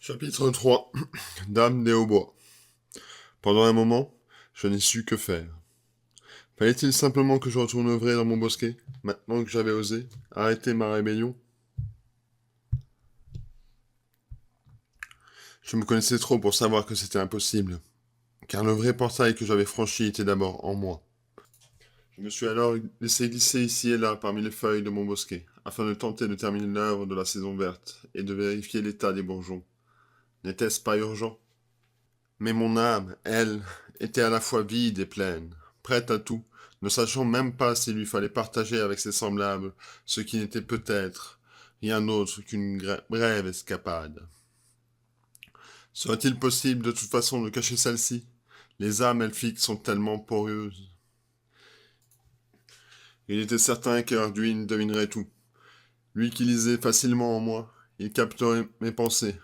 Chapitre 3. Dame des Hautbois. Pendant un moment, je n'ai su que faire. Fallait-il simplement que je retourne œuvrer dans mon bosquet, maintenant que j'avais osé arrêter ma rébellion? Je me connaissais trop pour savoir que c'était impossible, car le vrai portail que j'avais franchi était d'abord en moi. Je me suis alors laissé glisser ici et là parmi les feuilles de mon bosquet, afin de tenter de terminer l'œuvre de la saison verte et de vérifier l'état des bourgeons. N'était-ce pas urgent? Mais mon âme, elle, était à la fois vide et pleine, prête à tout, ne sachant même pas s'il lui fallait partager avec ses semblables ce qui n'était peut-être rien d'autre qu'une brève escapade. Serait-il possible de toute façon de cacher celle-ci? Les âmes elfiques sont tellement poreuses. Il était certain qu'Arduin devinerait tout. Lui qui lisait facilement en moi, il capterait mes pensées,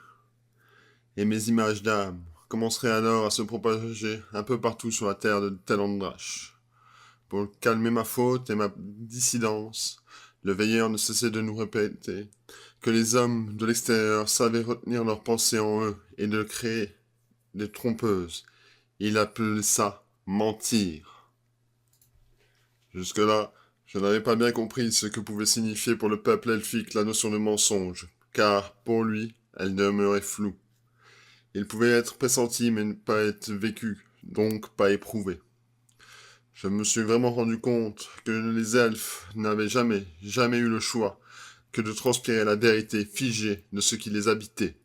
et mes images d'âme commenceraient alors à se propager un peu partout sur la terre de Telandrach. Pour calmer ma faute et ma dissidence, le veilleur ne cessait de nous répéter que les hommes de l'extérieur savaient retenir leurs pensées en eux et de créer des trompeuses. Il appelait ça mentir. Jusque-là, je n'avais pas bien compris ce que pouvait signifier pour le peuple elfique la notion de mensonge, car, pour lui, elle demeurait floue. Il pouvait être pressenti mais ne pas être vécu, donc pas éprouvé. Je me suis vraiment rendu compte que les elfes n'avaient jamais eu le choix que de transpirer la vérité figée de ce qui les habitait.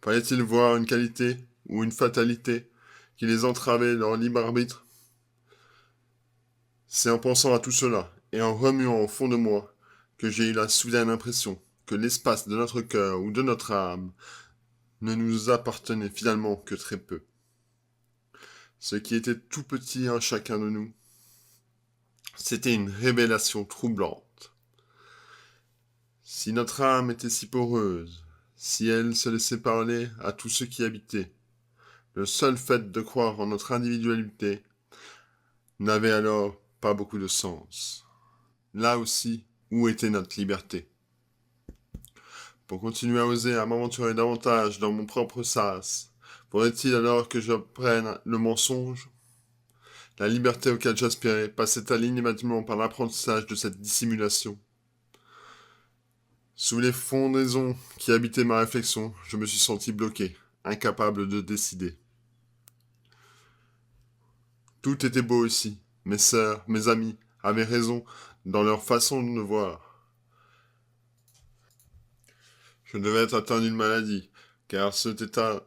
Fallait-il voir une qualité ou une fatalité qui les entravait leur libre arbitre? C'est en pensant à tout cela et en remuant au fond de moi que j'ai eu la soudaine impression que l'espace de notre cœur ou de notre âme ne nous appartenait finalement que très peu. Ce qui était tout petit en chacun de nous, c'était une révélation troublante. Si notre âme était si poreuse, si elle se laissait parler à tout ce qui habitait, le seul fait de croire en notre individualité n'avait alors pas beaucoup de sens. Là aussi, où était notre liberté? Pour continuer à oser, à m'aventurer davantage dans mon propre sas, faudrait-il alors que j'apprenne le mensonge? La liberté auquel j'aspirais passait-elle immédiatement par l'apprentissage de cette dissimulation? Sous les fondaisons qui habitaient ma réflexion, je me suis senti bloqué, incapable de décider. Tout était beau ici. Mes sœurs, mes amis avaient raison dans leur façon de me voir. Je devais être atteint d'une maladie, car cet état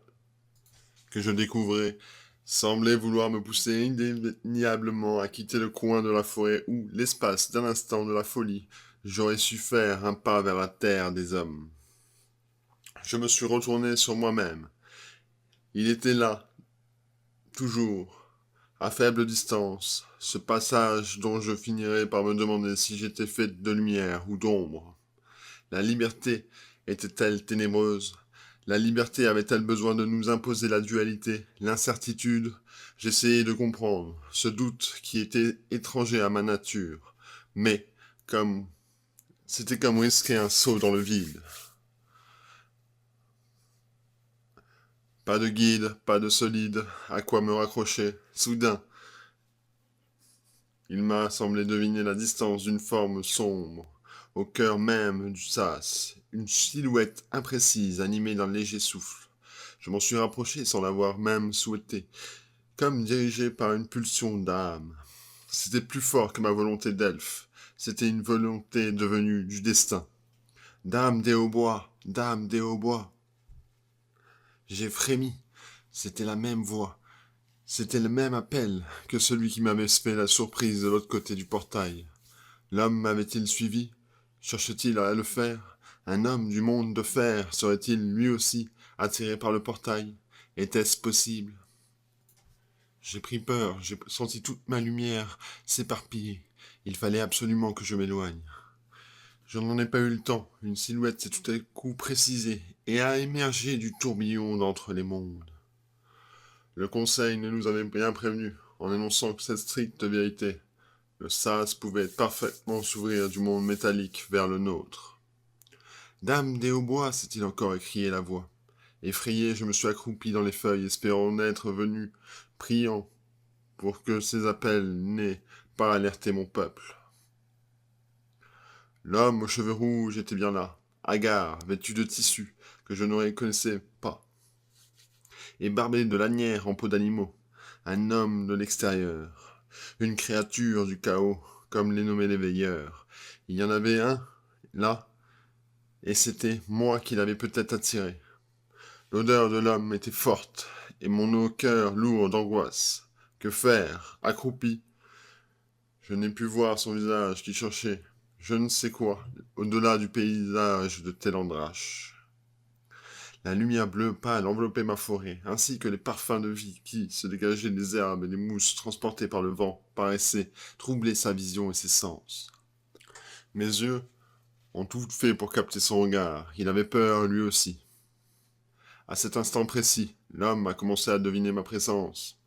que je découvrais semblait vouloir me pousser indéniablement à quitter le coin de la forêt où, l'espace d'un instant de la folie, j'aurais su faire un pas vers la terre des hommes. Je me suis retourné sur moi-même. Il était là, toujours, à faible distance, ce passage dont je finirais par me demander si j'étais fait de lumière ou d'ombre. La liberté était-elle ténébreuse? La liberté avait-elle besoin de nous imposer la dualité, l'incertitude? J'essayais de comprendre, ce doute qui était étranger à ma nature. Mais, c'était comme risquer un saut dans le vide. Pas de guide, pas de solide, à quoi me raccrocher. Soudain, il m'a semblé deviner la distance d'une forme sombre, au cœur même du sas, une silhouette imprécise animée d'un léger souffle. Je m'en suis rapproché sans l'avoir même souhaité, comme dirigé par une pulsion d'âme. C'était plus fort que ma volonté d'elfe, c'était une volonté devenue du destin. Dame des hautbois, dame des hautbois. J'ai frémi, c'était la même voix. C'était le même appel que celui qui m'avait fait la surprise de l'autre côté du portail. L'homme m'avait-il suivi? Cherchait-il à le faire? Un homme du monde de fer serait-il lui aussi attiré par le portail? Était-ce possible? J'ai pris peur, j'ai senti toute ma lumière s'éparpiller. Il fallait absolument que je m'éloigne. Je n'en ai pas eu le temps. Une silhouette s'est tout à coup précisée et a émergé du tourbillon d'entre les mondes. Le conseil ne nous avait bien prévenus en annonçant cette stricte vérité. Le sas pouvait parfaitement s'ouvrir du monde métallique vers le nôtre. Dame des Hautbois, s'est-il encore écrié la voix. Effrayé, je me suis accroupi dans les feuilles, espérant n'être venu, priant pour que ces appels n'aient pas alerté mon peuple. L'homme aux cheveux rouges était bien là, hagard, vêtu de tissu, que je ne reconnaissais pas, et barbé de lanières en peau d'animaux, un homme de l'extérieur, une créature du chaos, comme les nommaient les veilleurs. Il y en avait un, là, et c'était moi qui l'avais peut-être attiré. L'odeur de l'homme était forte, et mon cœur lourd d'angoisse. Que faire? Accroupi, je n'ai pu voir son visage qui cherchait je ne sais quoi, au-delà du paysage de Télandrache. La lumière bleue pâle enveloppait ma forêt, ainsi que les parfums de vie qui, se dégageaient des herbes et des mousses transportées par le vent, paraissaient troubler sa vision et ses sens. Mes yeux ont tout fait pour capter son regard. Il avait peur, lui aussi. À cet instant précis, l'homme a commencé à deviner ma présence.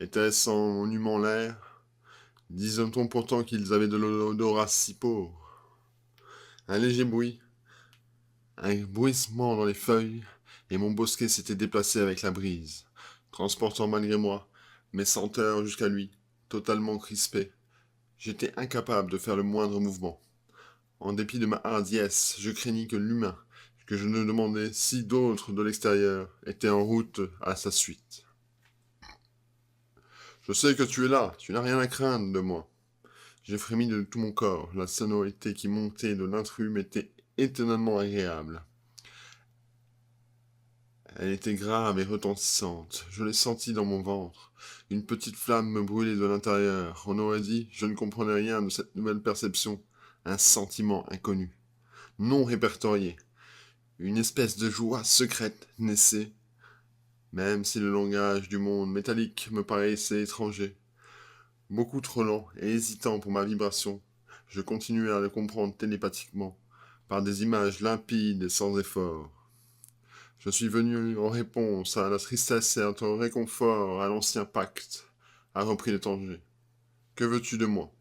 Était-ce en humant l'air? Disait-on pourtant qu'ils avaient de l'odorat si pauvre? Un léger bruit, un bruissement dans les feuilles, et mon bosquet s'était déplacé avec la brise, transportant malgré moi mes senteurs jusqu'à lui, totalement crispé. J'étais incapable de faire le moindre mouvement. En dépit de ma hardiesse, je craignis que l'humain, que je ne demandais si d'autres de l'extérieur, étaient en route à sa suite. Je sais que tu es là, tu n'as rien à craindre de moi. J'ai frémi de tout mon corps, la sonorité qui montait de l'intrus m'était étonnamment agréable. Elle était grave et retentissante. Je l'ai sentie dans mon ventre. Une petite flamme me brûlait de l'intérieur. On aurait dit, je ne comprenais rien de cette nouvelle perception. Un sentiment inconnu, non répertorié. Une espèce de joie secrète naissait, même si le langage du monde métallique me paraissait étranger. Beaucoup trop lent et hésitant pour ma vibration, je continuais à le comprendre télépathiquement, par des images limpides et sans effort. Je suis venu en réponse à la tristesse et en réconfort à l'ancien pacte, a repris l'étranger. Que veux-tu de moi?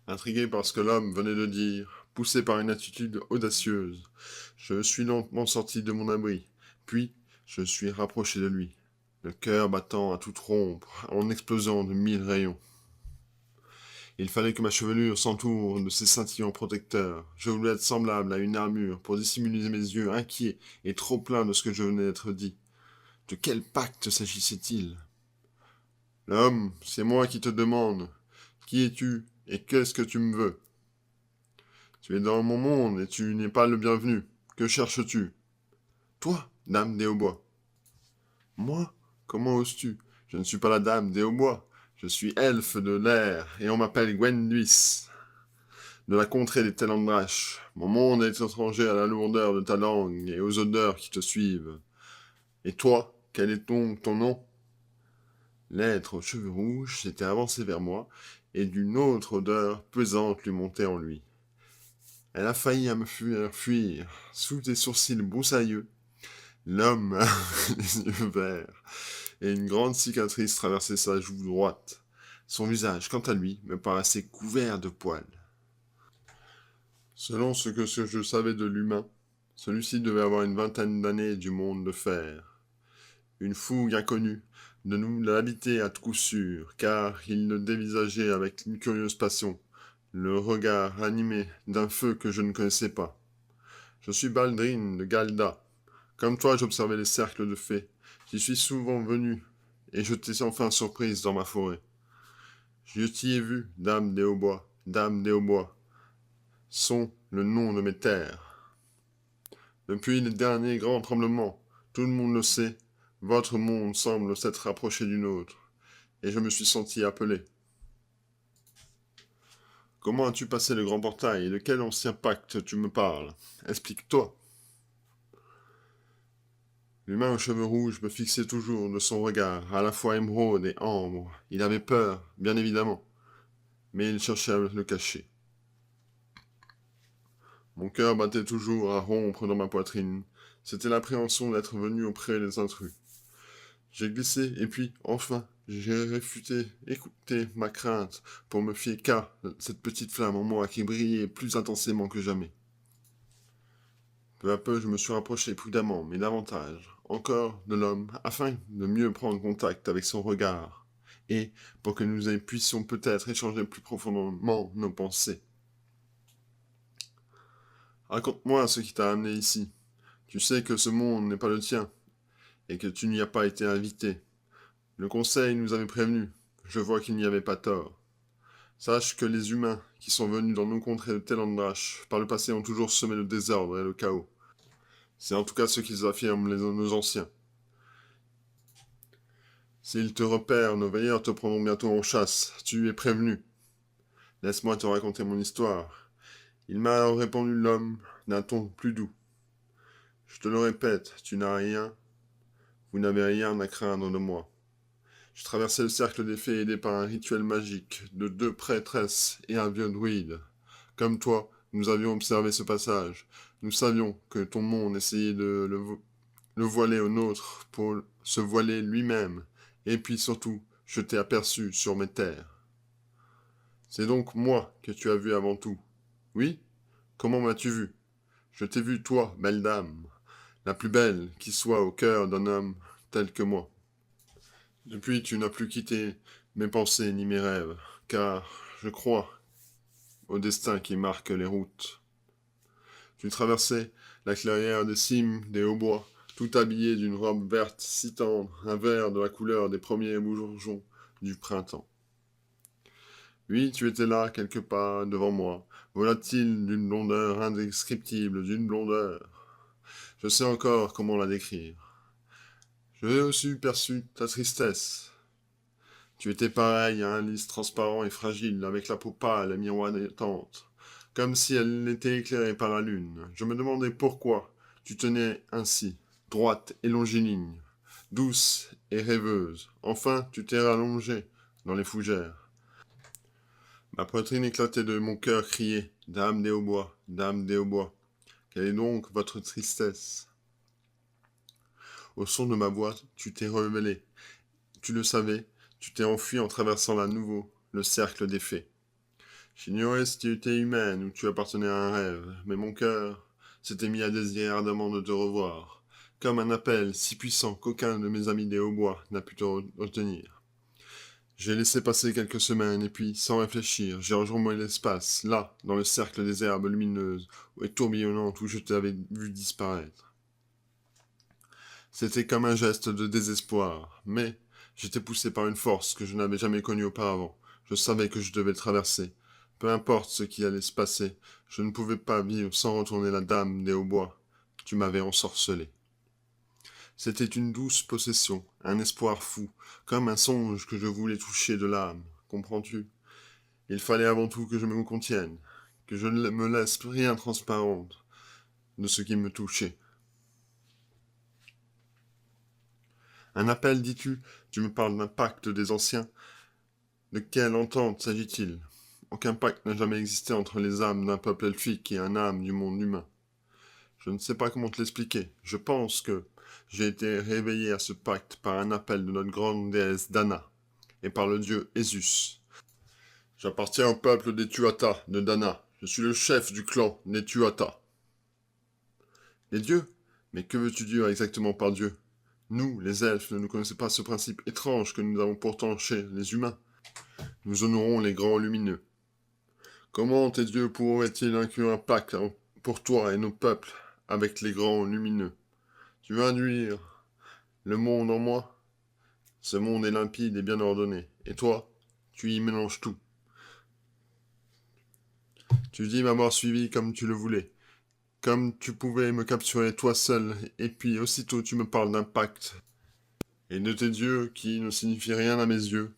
Intrigué par ce que l'homme venait de dire, poussé par une attitude audacieuse, je suis lentement sorti de mon abri, puis je suis rapproché de lui, le cœur battant à toute rompre, en explosant de 1000 rayons. Il fallait que ma chevelure s'entoure de ces scintillants protecteurs. Je voulais être semblable à une armure pour dissimuler mes yeux inquiets et trop pleins de ce que je venais d'être dit. De quel pacte s'agissait-il? L'homme, c'est moi qui te demande. Qui es-tu et qu'est-ce que tu me veux? Tu es dans mon monde et tu n'es pas le bienvenu. Que cherches-tu? Toi, dame des Hautbois. Moi? Comment oses-tu? Je ne suis pas la dame des Hautbois. Je suis elfe de l'air et on m'appelle Gwenduis, de la contrée des Télandraches. Mon monde est étranger à la lourdeur de ta langue et aux odeurs qui te suivent. Et toi, quel est donc ton nom? L'être aux cheveux rouges s'était avancé vers moi, et d'une autre odeur pesante lui montait en lui. Elle a failli à me fuir. Sous des sourcils broussailleux, l'homme avait les yeux verts, et une grande cicatrice traversait sa joue droite. Son visage, quant à lui, me paraissait couvert de poils. Selon ce que je savais de l'humain, celui-ci devait avoir une vingtaine d'années du monde de fer. Une fougue inconnue de nous l'habitait à coup sûr, car il le dévisageait avec une curieuse passion, le regard animé d'un feu que je ne connaissais pas. Je suis Baldrine de Galda. Comme toi, j'observais les cercles de fées. J'y suis souvent venu, et je t'ai enfin surprise dans ma forêt. Je t'y ai vu, dame des Hautbois, sont le nom de mes terres. Depuis le dernier grand tremblement, tout le monde le sait, votre monde semble s'être rapproché du nôtre, et je me suis senti appelé. Comment as-tu passé le grand portail et de quel ancien pacte tu me parles? Explique-toi. L'humain aux cheveux rouges me fixait toujours de son regard, à la fois émeraude et ambre. Il avait peur, bien évidemment, mais il cherchait à le cacher. Mon cœur battait toujours à rompre dans ma poitrine. C'était l'appréhension d'être venu auprès des intrus. J'ai glissé, et puis, enfin, j'ai écouté ma crainte pour me fier qu'à cette petite flamme en moi qui brillait plus intensément que jamais. Peu à peu, je me suis rapproché prudemment, mais davantage encore de l'homme, afin de mieux prendre contact avec son regard, et pour que nous puissions peut-être échanger plus profondément nos pensées. Raconte-moi ce qui t'a amené ici. Tu sais que ce monde n'est pas le tien, et que tu n'y as pas été invité. Le conseil nous avait prévenus. Je vois qu'il n'y avait pas tort. Sache que les humains qui sont venus dans nos contrées de Telandrach par le passé ont toujours semé le désordre et le chaos. C'est en tout cas ce qu'ils affirment nos anciens. S'ils te repèrent, nos veilleurs te prendront bientôt en chasse. Tu es prévenu. Laisse-moi te raconter mon histoire. Il m'a répondu l'homme d'un ton plus doux. Je te le répète, vous n'avez rien à craindre de moi. Je traversais le cercle des fées aidé par un rituel magique de 2 prêtresses et un vieux druide. Comme toi, nous avions observé ce passage. Nous savions que ton monde essayait de le voiler au nôtre pour se voiler lui-même. Et puis surtout, je t'ai aperçu sur mes terres. C'est donc moi que tu as vu avant tout. Oui? Comment m'as-tu vu? Je t'ai vu, toi, belle dame, la plus belle qui soit au cœur d'un homme tel que moi. Depuis, tu n'as plus quitté mes pensées ni mes rêves, car je crois au destin qui marque les routes. Tu traversais la clairière des cimes, des hautbois, tout habillé d'une robe verte si tendre, un vert de la couleur des premiers bourgeons du printemps. Oui, tu étais là, quelque part, devant moi, volatile d'une blondeur indescriptible, d'une blondeur. Je sais encore comment la décrire. J'ai aussi perçu ta tristesse. Tu étais pareil à un lys transparent et fragile, avec la peau pâle et miroitante, comme si elle était éclairée par la lune. Je me demandais pourquoi tu tenais ainsi, droite et longiligne, douce et rêveuse. Enfin, tu t'es rallongée dans les fougères. Ma poitrine éclatait de mon cœur criait, Dame des Hautbois, Dame des Hautbois, quelle est donc votre tristesse? Au son de ma voix, tu t'es révélé. Tu le savais, tu t'es enfui en traversant à nouveau le cercle des fées. J'ignorais si tu étais humaine ou tu appartenais à un rêve, mais mon cœur s'était mis à désirer ardemment de te revoir, comme un appel si puissant qu'aucun de mes amis des Hautbois n'a pu te retenir. J'ai laissé passer quelques semaines et puis, sans réfléchir, j'ai rejoint l'espace, là, dans le cercle des herbes lumineuses et tourbillonnantes où je t'avais vu disparaître. C'était comme un geste de désespoir, mais j'étais poussé par une force que je n'avais jamais connue auparavant. Je savais que je devais traverser. Peu importe ce qui allait se passer, je ne pouvais pas vivre sans retourner la dame des Hautbois. Tu m'avais ensorcelé. C'était une douce possession, un espoir fou, comme un songe que je voulais toucher de l'âme. Comprends-tu? Il fallait avant tout que je me contienne, que je ne me laisse rien transparente de ce qui me touchait. Un appel, dis-tu? Tu me parles d'un pacte des anciens? De quelle entente s'agit-il? Aucun pacte n'a jamais existé entre les âmes d'un peuple elfique et un âme du monde humain. Je ne sais pas comment te l'expliquer. Je pense que j'ai été réveillé à ce pacte par un appel de notre grande déesse Dana et par le dieu Esus. J'appartiens au peuple des Tuatha de Dana. Je suis le chef du clan des Tuatha. Les dieux? Mais que veux-tu dire exactement par dieu? Nous, les elfes, ne nous connaissons pas ce principe étrange que nous avons pourtant chez les humains. Nous honorons les grands lumineux. Comment tes dieux pourraient-ils inclure un pacte pour toi et nos peuples avec les grands lumineux? Tu veux induire le monde en moi? Ce monde est limpide et bien ordonné. Et toi, tu y mélanges tout. Tu dis m'avoir suivi comme tu le voulais, comme tu pouvais me capturer toi seul, et puis aussitôt tu me parles d'un pacte et de tes dieux qui ne signifient rien à mes yeux.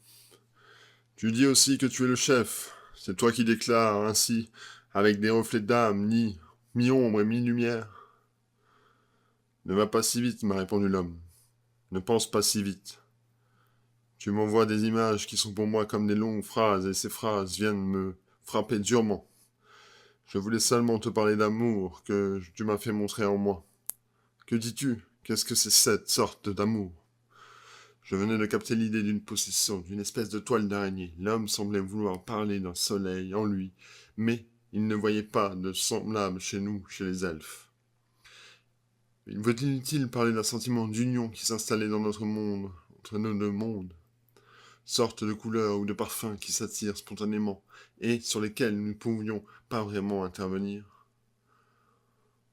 Tu dis aussi que tu es le chef. C'est toi qui déclares ainsi, avec des reflets d'âme, ni mi-ombre et mi-lumière. Ne va pas si vite, m'a répondu l'homme. Ne pense pas si vite. Tu m'envoies des images qui sont pour moi comme des longues phrases, et ces phrases viennent me frapper durement. Je voulais seulement te parler d'amour que tu m'as fait montrer en moi. Que dis-tu? Qu'est-ce que c'est cette sorte d'amour? Je venais de capter l'idée d'une possession, d'une espèce de toile d'araignée. L'homme semblait vouloir parler d'un soleil en lui, mais il ne voyait pas de semblable chez nous, chez les elfes. Il vaut inutile parler d'un sentiment d'union qui s'installait dans notre monde, entre nos deux mondes, sorte de couleurs ou de parfums qui s'attirent spontanément et sur lesquels nous ne pouvions pas vraiment intervenir.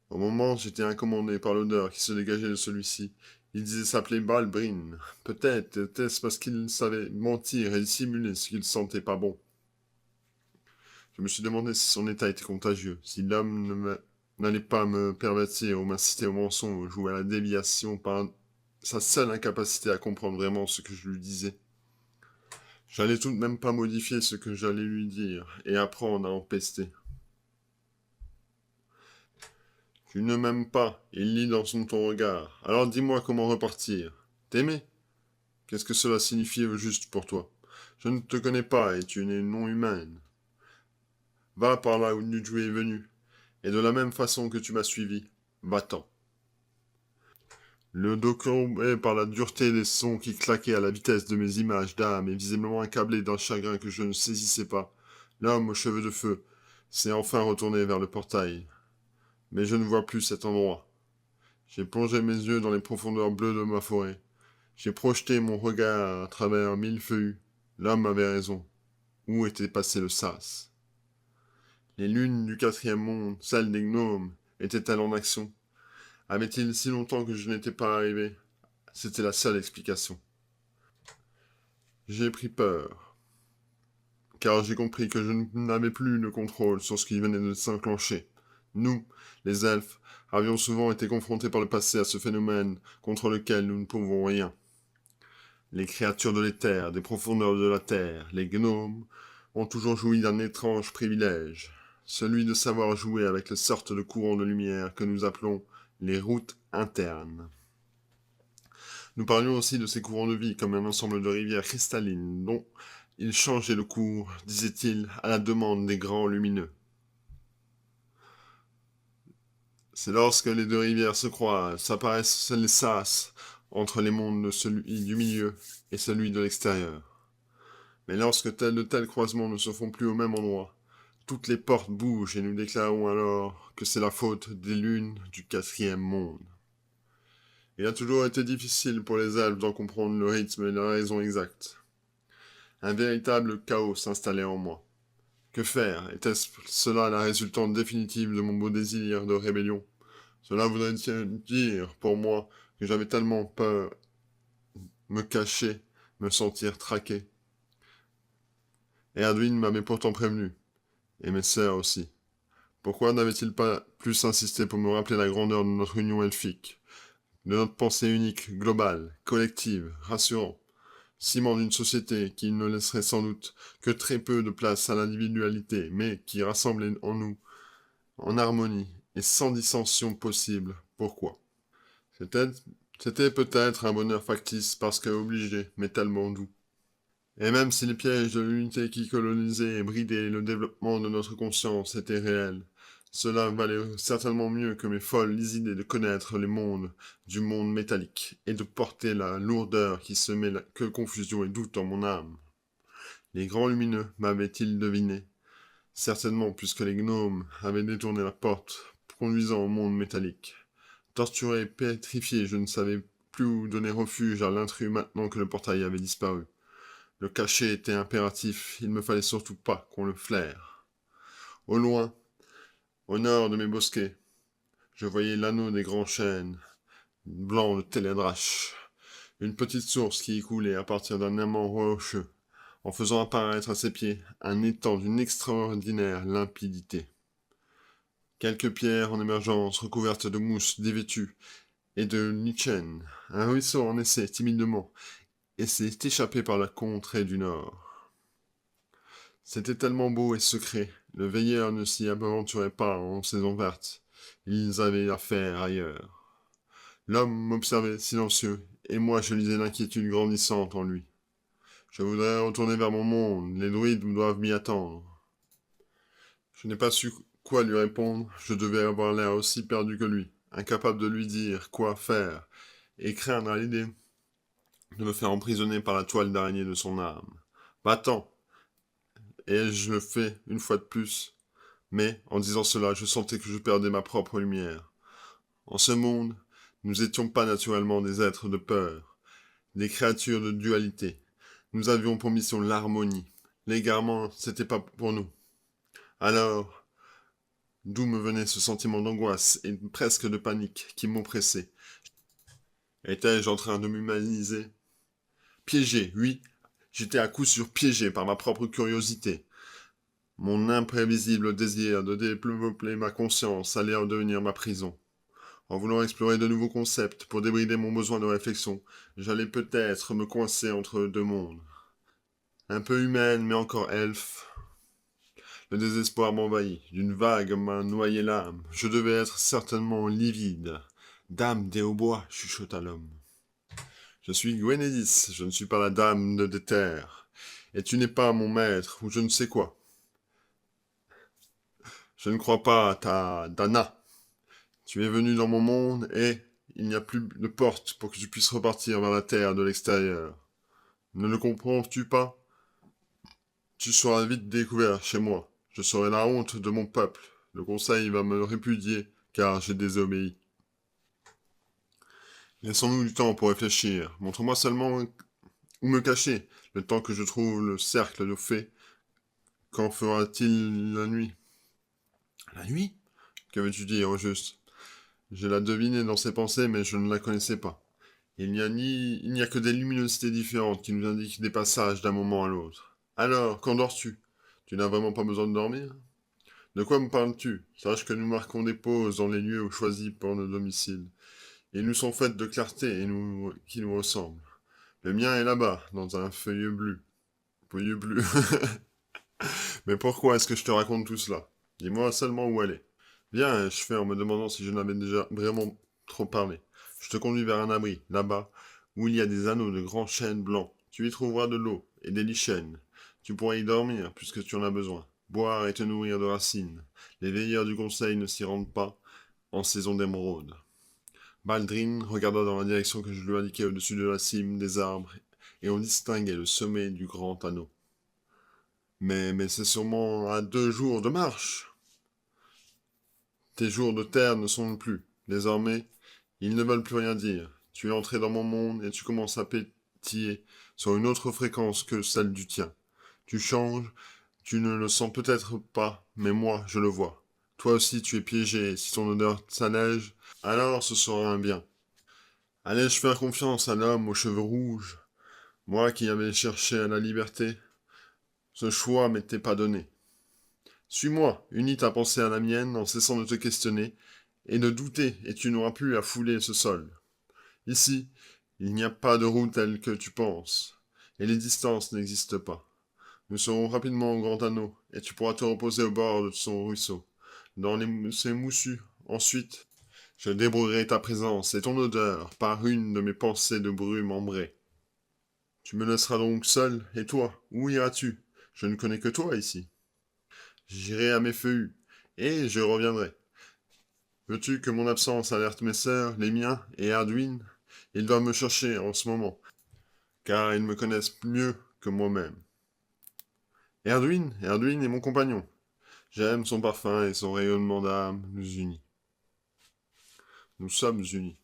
Au moment, j'étais incommandé par l'odeur qui se dégageait de celui-ci. Il disait s'appeler Balbrin. Peut-être était-ce parce qu'il savait mentir et dissimuler ce qu'il sentait pas bon. Je me suis demandé si son état était contagieux, si l'homme n'allait pas me pervertir ou m'inciter au mensonge ou à la déviation par sa seule incapacité à comprendre vraiment ce que je lui disais. J'allais tout de même pas modifier ce que j'allais lui dire et apprendre à en pester. Tu ne m'aimes pas, il lit dans ton regard. Alors dis-moi comment repartir. T'aimer? Qu'est-ce que cela signifie au juste pour toi? Je ne te connais pas et tu n'es non humaine. Va par là où tu es venu, et de la même façon que tu m'as suivi, va-t'en. Le dos courbé par la dureté des sons qui claquaient à la vitesse de mes images d'âme et visiblement accablé d'un chagrin que je ne saisissais pas, l'homme aux cheveux de feu s'est enfin retourné vers le portail. Mais je ne vois plus cet endroit. J'ai plongé mes yeux dans les profondeurs bleues de ma forêt. J'ai projeté mon regard à travers mille feuillus. L'homme avait raison. Où était passé le sas? Les lunes du quatrième monde, celles des gnomes, étaient-elles en action? Avait-il si longtemps que je n'étais pas arrivé? C'était la seule explication. J'ai pris peur, car j'ai compris que je n'avais plus le contrôle sur ce qui venait de s'enclencher. Nous, les elfes, avions souvent été confrontés par le passé à ce phénomène contre lequel nous ne pouvons rien. Les créatures de l'éther, des profondeurs de la terre, les gnomes, ont toujours joui d'un étrange privilège, celui de savoir jouer avec les sortes de courants de lumière que nous appelons les routes internes. Nous parlions aussi de ces courants de vie comme un ensemble de rivières cristallines dont ils changeaient le cours, disait-il, à la demande des grands lumineux. C'est lorsque les deux rivières se croisent, s'apparaissent les sas entre les mondes de celui du milieu et celui de l'extérieur. Mais lorsque de tels croisements ne se font plus au même endroit, toutes les portes bougent et nous déclarons alors que c'est la faute des lunes du quatrième monde. Il a toujours été difficile pour les elfes d'en comprendre le rythme et la raison exacte. Un véritable chaos s'installait en moi. Que faire? Était-ce cela la résultante définitive de mon beau désir de rébellion? Cela voudrait dire, pour moi, que j'avais tellement peur, me cacher, me sentir traqué. Erdwin m'avait pourtant prévenu, et mes sœurs aussi. Pourquoi n'avait-il pas plus insisté pour me rappeler la grandeur de notre union elfique, de notre pensée unique, globale, collective, rassurant, ciment d'une société qui ne laisserait sans doute que très peu de place à l'individualité, mais qui rassemblait en nous, en harmonie et sans dissension possible. Pourquoi? C'était, c'était peut-être un bonheur factice parce que obligé, mais tellement doux. Et même si les pièges de l'unité qui colonisait et bridait le développement de notre conscience étaient réels, cela valait certainement mieux que mes folles idées de connaître les mondes du monde métallique et de porter la lourdeur qui semait que confusion et doute en mon âme. Les grands lumineux m'avaient-ils deviné? Certainement, puisque les gnomes avaient détourné la porte, conduisant au monde métallique. Torturé, pétrifié, je ne savais plus où donner refuge à l'intrus maintenant que le portail avait disparu. Le cachet était impératif, il me fallait surtout pas qu'on le flaire. Au loin, au nord de mes bosquets, je voyais l'anneau des grands chênes, blanc de Télédrache, une petite source qui y coulait à partir d'un aimant rocheux, en faisant apparaître à ses pieds un étang d'une extraordinaire limpidité. Quelques pierres en émergence recouvertes de mousse dévêtue et de lichen, un ruisseau en essaie timidement, et s'est échappé par la contrée du nord. C'était tellement beau et secret, le veilleur ne s'y aventurait pas en saison verte. Ils avaient affaire ailleurs. L'homme m'observait silencieux, et moi je lisais l'inquiétude grandissante en lui. Je voudrais retourner vers mon monde, les druides doivent m'y attendre. Je n'ai pas su quoi lui répondre, je devais avoir l'air aussi perdu que lui, incapable de lui dire quoi faire, et craindre à l'idée de me faire emprisonner par la toile d'araignée de son âme. Va-t'en! Et je le fais une fois de plus. Mais, en disant cela, je sentais que je perdais ma propre lumière. En ce monde, Nous étions pas naturellement des êtres de peur, des créatures de dualité. Nous avions pour mission l'harmonie. L'égarement, c'était pas pour nous. Alors, d'où me venait ce sentiment d'angoisse et presque de panique qui m'oppressait? Étais-je en train de m'humaniser? Piégé, oui, j'étais à coup sûr piégé par ma propre curiosité. Mon imprévisible désir de développer ma conscience allait en devenir ma prison. En voulant explorer de nouveaux concepts pour débrider mon besoin de réflexion, j'allais peut-être me coincer entre deux mondes. Un peu humaine, mais encore elfe. Le désespoir m'envahit. D'une vague m'a noyé l'âme. Je devais être certainement livide. Dame des hautbois, chuchota l'homme. Je suis Gwenédis, je ne suis pas la dame de Déter. Et tu n'es pas mon maître, ou je ne sais quoi. Je ne crois pas à ta Dana. Tu es venu dans mon monde et il n'y a plus de porte pour que tu puisses repartir vers la terre de l'extérieur. Ne le comprends-tu pas? Tu seras vite découvert chez moi. Je serai la honte de mon peuple. Le conseil va me répudier, car j'ai désobéi. Laissons-nous du temps pour réfléchir. Montre-moi seulement où me cacher, le temps que je trouve le cercle de fées. Quand fera-t-il la nuit? La nuit? Que veux-tu dire, au juste? Je la devinais dans ses pensées, mais je ne la connaissais pas. Il n'y a que des luminosités différentes qui nous indiquent des passages d'un moment à l'autre. Alors, quand dors-tu? Tu n'as vraiment pas besoin de dormir? De quoi me parles-tu? Sache que nous marquons des pauses dans les lieux choisis pour nos domiciles. Ils nous sont faites de clarté qui nous ressemblent. Le mien est là-bas, dans un feuillet bleu. Feuillet bleu. Mais pourquoi est-ce que je te raconte tout cela? Dis-moi seulement où aller. Viens, je fais en me demandant si je n'avais déjà vraiment trop parlé. Je te conduis vers un abri, là-bas, où il y a des anneaux de grands chênes blancs. Tu y trouveras de l'eau et des lichens. Tu pourras y dormir, puisque tu en as besoin. Boire et te nourrir de racines. Les veilleurs du conseil ne s'y rendent pas en saison d'émeraude. Baldrin regarda dans la direction que je lui indiquais au-dessus de la cime des arbres, et on distinguait le sommet du grand anneau. Mais c'est sûrement à 2 jours de marche. Tes jours de terre ne sont plus. Désormais, ils ne veulent plus rien dire. Tu es entré dans mon monde et tu commences à pétiller sur une autre fréquence que celle du tien. Tu changes, tu ne le sens peut-être pas, mais moi, je le vois. Toi aussi, tu es piégé, et si ton odeur s'allège, alors ce sera un bien. Allais-je faire confiance à l'homme aux cheveux rouges, moi qui avais cherché à la liberté? Ce choix m'était pas donné. Suis-moi, unis ta pensée à la mienne en cessant de te questionner et de douter, et tu n'auras plus à fouler ce sol. Ici, il n'y a pas de route telle que tu penses, et les distances n'existent pas. Nous serons rapidement au grand anneau, et tu pourras te reposer au bord de son ruisseau, dans ses moussus. Ensuite, je débrouillerai ta présence et ton odeur par une de mes pensées de brume ambrée. Tu me laisseras donc seul, et toi, où iras-tu? Je ne connais que toi ici. J'irai à mes feuillus, et je reviendrai. Veux-tu que mon absence alerte mes sœurs, les miens et Arduin? Ils doivent me chercher en ce moment, car ils me connaissent mieux que moi-même. Arduin est mon compagnon. J'aime son parfum et son rayonnement d'âme nous unit. Nous sommes unis.